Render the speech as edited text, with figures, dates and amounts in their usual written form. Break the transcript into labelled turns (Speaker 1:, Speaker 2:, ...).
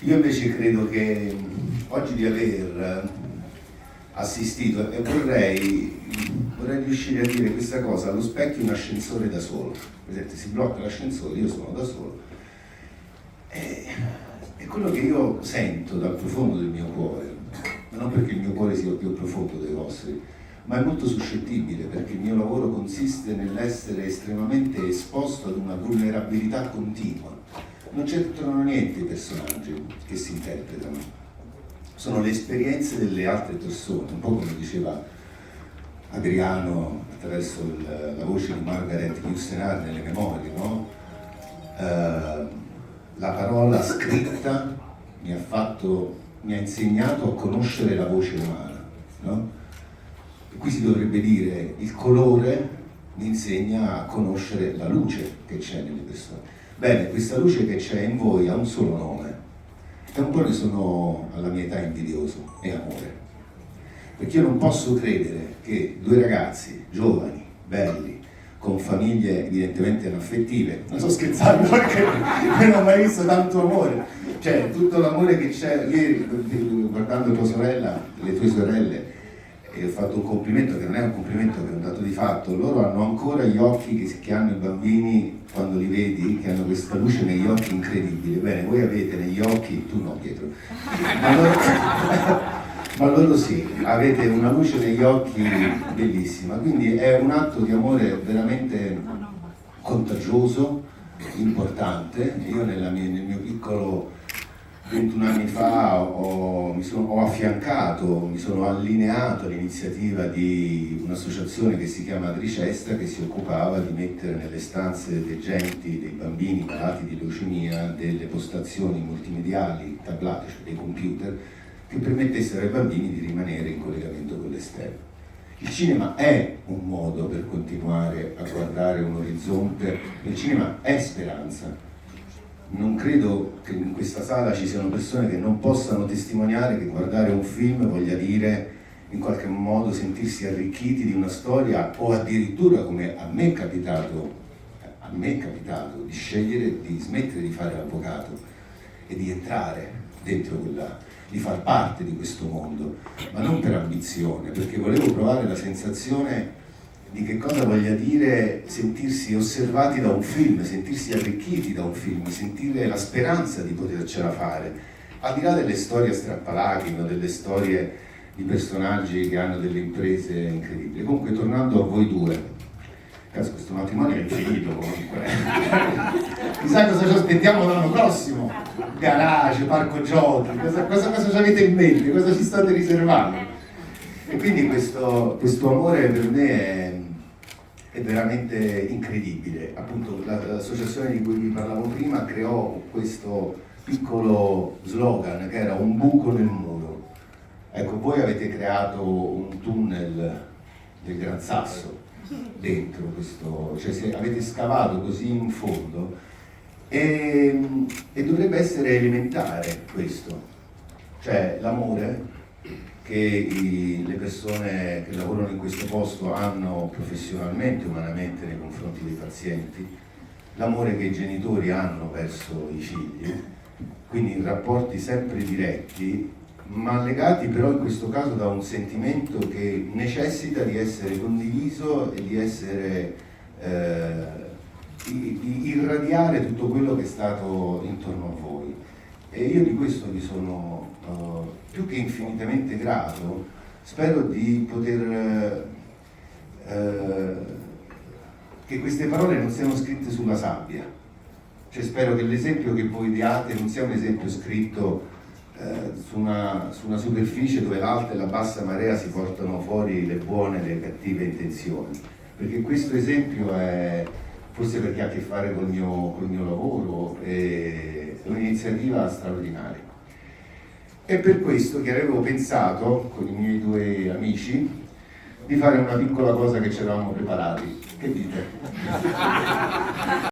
Speaker 1: Io invece credo che oggi di aver assistito e vorrei riuscire a dire questa cosa: allo specchio un ascensore da solo. Per esempio, si blocca l'ascensore, io sono da solo. E quello che io sento dal profondo del mio cuore, ma non perché il mio cuore sia più profondo dei vostri, ma è molto suscettibile, perché il mio lavoro consiste nell'essere estremamente esposto ad una vulnerabilità continua. Non c'entrano niente i personaggi che si interpretano, sono le esperienze delle altre persone, un po' come diceva Adriano attraverso la voce di Margaret Yourcenar nelle memorie, no? La parola scritta mi ha insegnato a conoscere la voce umana, no? E qui si dovrebbe dire: il colore mi insegna a conoscere la luce che c'è nelle persone. Bene, questa luce che c'è in voi ha un solo nome, e un po' ne sono alla mia età invidioso: è amore. Perché io non posso credere che due ragazzi giovani, belli, con famiglie evidentemente inaffettive, non sto scherzando perché non ho mai visto tanto amore, cioè tutto l'amore che c'è. Ieri guardando tua sorella, le tue sorelle, e ho fatto un complimento che non è un complimento, che è un dato di fatto: loro hanno ancora gli occhi che hanno i bambini quando li vedi, che hanno questa luce negli occhi incredibile. Bene, voi avete negli occhi, tu no Pietro, ma loro sì, avete una luce negli occhi bellissima, quindi è un atto di amore veramente contagioso, importante. Io nel mio piccolo 21 anni fa ho affiancato, mi sono allineato all'iniziativa di un'associazione che si chiama Tricesta, che si occupava di mettere nelle stanze degenti dei bambini malati di leucemia delle postazioni multimediali tablate, cioè dei computer, che permettessero ai bambini di rimanere in collegamento con l'esterno. Il cinema è un modo per continuare a guardare un orizzonte, il cinema è speranza. Non credo che in questa sala ci siano persone che non possano testimoniare che guardare un film voglia dire in qualche modo sentirsi arricchiti di una storia, o addirittura, come a me è capitato di scegliere di smettere di fare l'avvocato e di entrare dentro di far parte di questo mondo, ma non per ambizione, perché volevo provare la sensazione di che cosa voglia dire sentirsi osservati da un film, sentirsi arricchiti da un film, sentire la speranza di potercela fare, al di là delle storie strappalacrime o delle storie di personaggi che hanno delle imprese incredibili. Comunque, tornando a voi due, caso questo matrimonio è infinito comunque. Chissà cosa ci aspettiamo l'anno prossimo, garage, parco giochi, cosa ci avete in mente, cosa ci state riservando? E quindi questo amore per me è veramente incredibile. Appunto l'associazione di cui vi parlavo prima creò questo piccolo slogan che era un buco nel muro. Ecco, voi avete creato un tunnel del Gran Sasso dentro questo, cioè avete scavato così in fondo, e dovrebbe essere elementare questo, cioè l'amore che le persone che lavorano in questo posto hanno professionalmente, umanamente nei confronti dei pazienti, l'amore che i genitori hanno verso i figli, quindi in rapporti sempre diretti, ma legati però in questo caso da un sentimento che necessita di essere condiviso e di essere di irradiare tutto quello che è stato intorno a voi. E io di questo vi sono più che infinitamente grato. Spero di poter che queste parole non siano scritte sulla sabbia, cioè spero che l'esempio che voi diate non sia un esempio scritto su una superficie dove l'alta e la bassa marea si portano fuori le buone e le cattive intenzioni, perché questo esempio è, forse perché ha a che fare col mio lavoro, è un'iniziativa straordinaria. È per questo che avevo pensato, con i miei due amici, di fare una piccola cosa che ci eravamo preparati. Che dite?